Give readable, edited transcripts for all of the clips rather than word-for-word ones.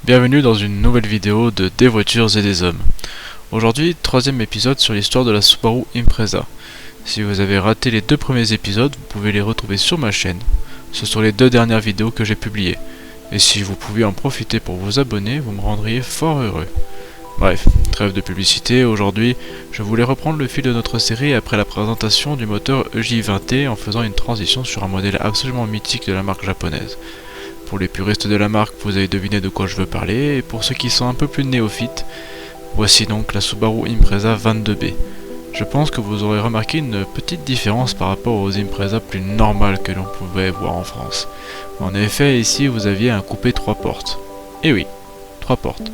Bienvenue dans une nouvelle vidéo de Des voitures et des hommes. Aujourd'hui, troisième épisode sur l'histoire de la Subaru Impreza. Si vous avez raté les deux premiers épisodes, vous pouvez les retrouver sur ma chaîne. Ce sont les deux dernières vidéos que j'ai publiées. Et si vous pouviez en profiter pour vous abonner, vous me rendriez fort heureux. Bref, trêve de publicité, aujourd'hui, je voulais reprendre le fil de notre série après la présentation du moteur EJ20T en faisant une transition sur un modèle absolument mythique de la marque japonaise. Pour les puristes de la marque, vous avez deviné de quoi je veux parler, et pour ceux qui sont un peu plus néophytes, voici donc la Subaru Impreza 22B. Je pense que vous aurez remarqué une petite différence par rapport aux Impreza plus normales que l'on pouvait voir en France. En effet, ici vous aviez un coupé 3 portes. Et oui, 3 portes.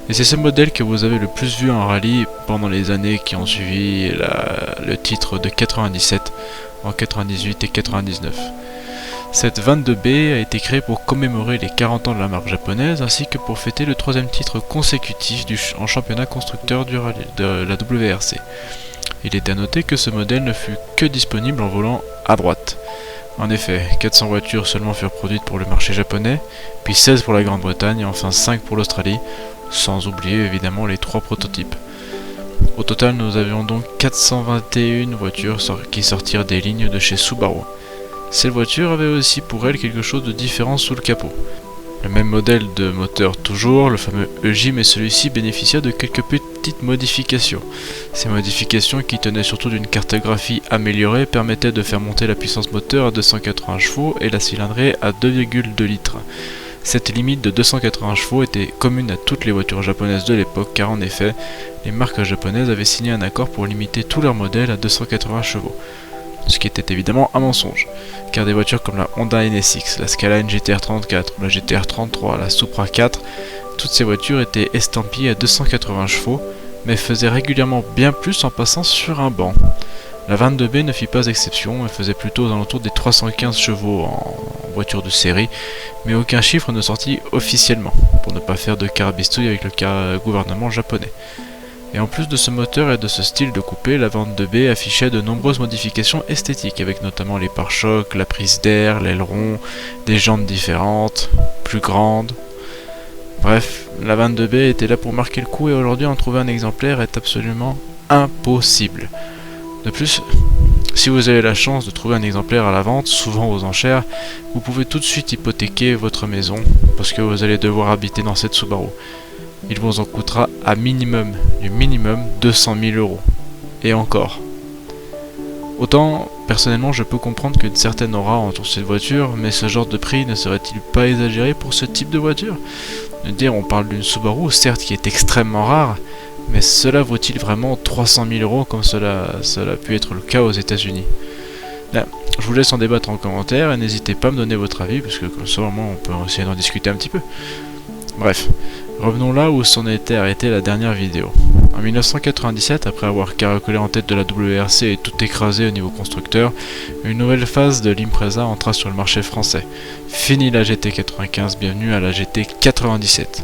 Et c'est ce modèle que vous avez le plus vu en rallye pendant les années qui ont suivi le titre de 97, en 98 et 99. Cette 22B a été créée pour commémorer les 40 ans de la marque japonaise ainsi que pour fêter le troisième titre consécutif en championnat constructeur de la WRC. Il est à noter que ce modèle ne fut que disponible en volant à droite. En effet, 400 voitures seulement furent produites pour le marché japonais, puis 16 pour la Grande-Bretagne et enfin 5 pour l'Australie, sans oublier évidemment les 3 prototypes. Au total, nous avions donc 421 voitures qui sortirent des lignes de chez Subaru. Cette voiture avait aussi pour elle quelque chose de différent sous le capot. Le même modèle de moteur toujours, le fameux EJ, mais celui-ci bénéficia de quelques petites modifications. Ces modifications, qui tenaient surtout d'une cartographie améliorée, permettaient de faire monter la puissance moteur à 280 chevaux et la cylindrée à 2,2 litres. Cette limite de 280 chevaux était commune à toutes les voitures japonaises de l'époque, car en effet, les marques japonaises avaient signé un accord pour limiter tous leurs modèles à 280 chevaux. Ce qui était évidemment un mensonge, car des voitures comme la Honda NSX, la Skyline GTR 34, la GTR 33, la Supra 4, toutes ces voitures étaient estampillées à 280 chevaux, mais faisaient régulièrement bien plus en passant sur un banc. La 22B ne fit pas exception, elle faisait plutôt aux alentours des 315 chevaux en voiture de série, mais aucun chiffre ne sortit officiellement, pour ne pas faire de carabistouille avec le gouvernement japonais. Et en plus de ce moteur et de ce style de coupé, la 22B affichait de nombreuses modifications esthétiques, avec notamment les pare-chocs, la prise d'air, l'aileron, des jantes différentes, plus grandes. Bref, la 22B était là pour marquer le coup et aujourd'hui en trouver un exemplaire est absolument impossible. De plus, si vous avez la chance de trouver un exemplaire à la vente, souvent aux enchères, vous pouvez tout de suite hypothéquer votre maison, parce que vous allez devoir habiter dans cette Subaru. Il vous en coûtera à minimum 200 000 euros. Et encore. Autant, personnellement, je peux comprendre qu'une certaine aura entoure cette voiture, mais ce genre de prix ne serait-il pas exagéré pour ce type de voiture? On parle d'une Subaru, certes, qui est extrêmement rare, mais cela vaut-il vraiment 300 000 euros comme cela a pu être le cas aux États-Unis? Là, je vous laisse en débattre en commentaire et n'hésitez pas à me donner votre avis, parce que comme ça, au moins, on peut essayer d'en discuter un petit peu. Bref, revenons là où s'en était arrêté la dernière vidéo. En 1997, après avoir caracolé en tête de la WRC et tout écrasé au niveau constructeur, une nouvelle phase de l'Impreza entra sur le marché français. Fini la GT95, bienvenue à la GT97.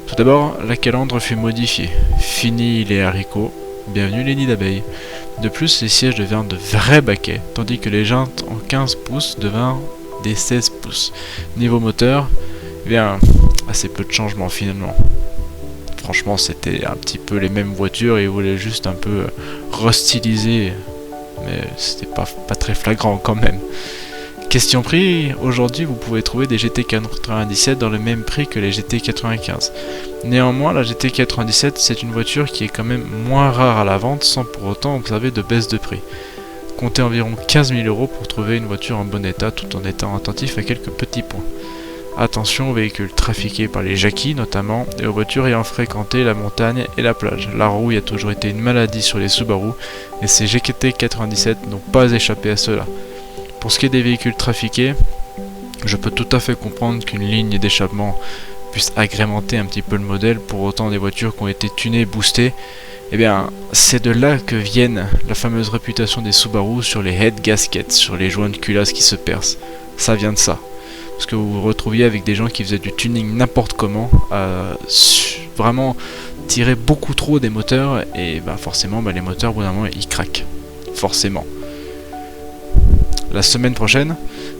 Tout d'abord, la calandre fut modifiée. Fini les haricots, bienvenue les nids d'abeilles. De plus, les sièges devinrent de vrais baquets, tandis que les jantes en 15 pouces devinrent des 16 pouces. Niveau moteur, eh bien, assez peu de changements finalement. Franchement, c'était un petit peu les mêmes voitures et ils voulaient juste un peu restyliser, mais c'était pas très flagrant quand même. Question prix, aujourd'hui vous pouvez trouver des GT97 dans le même prix que les GT95. Néanmoins, la GT97 c'est une voiture qui est quand même moins rare à la vente sans pour autant observer de baisse de prix. Comptez environ 15 000 euros pour trouver une voiture en bon état tout en étant attentif à quelques petits points. Attention aux véhicules trafiqués par les jackies notamment et aux voitures ayant fréquenté la montagne et la plage. La rouille a toujours été une maladie sur les Subaru et ces GT97 n'ont pas échappé à cela. Pour ce qui est des véhicules trafiqués, je peux tout à fait comprendre qu'une ligne d'échappement puisse agrémenter un petit peu le modèle, pour autant des voitures qui ont été tunées, boostées, eh bien c'est de là que viennent la fameuse réputation des Subaru sur les head gaskets, sur les joints de culasse qui se percent. Ça vient de ça. Parce que vous vous retrouviez avec des gens qui faisaient du tuning n'importe comment, vraiment tirer beaucoup trop des moteurs, et forcément les moteurs au bout d'un moment ils craquent, forcément. La semaine prochaine,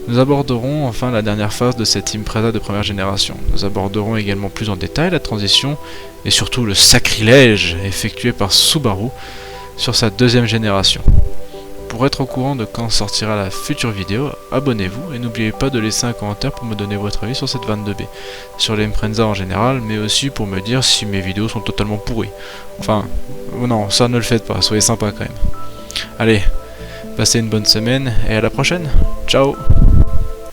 nous aborderons enfin la dernière phase de cette Impreza de première génération. Nous aborderons également plus en détail la transition et surtout le sacrilège effectué par Subaru sur sa deuxième génération. Pour être au courant de quand sortira la future vidéo, abonnez-vous et n'oubliez pas de laisser un commentaire pour me donner votre avis sur cette 22B, sur l'Impreza en général, mais aussi pour me dire si mes vidéos sont totalement pourries. Enfin, non, ça ne le faites pas, soyez sympa quand même. Allez, passez une bonne semaine et à la prochaine. Ciao!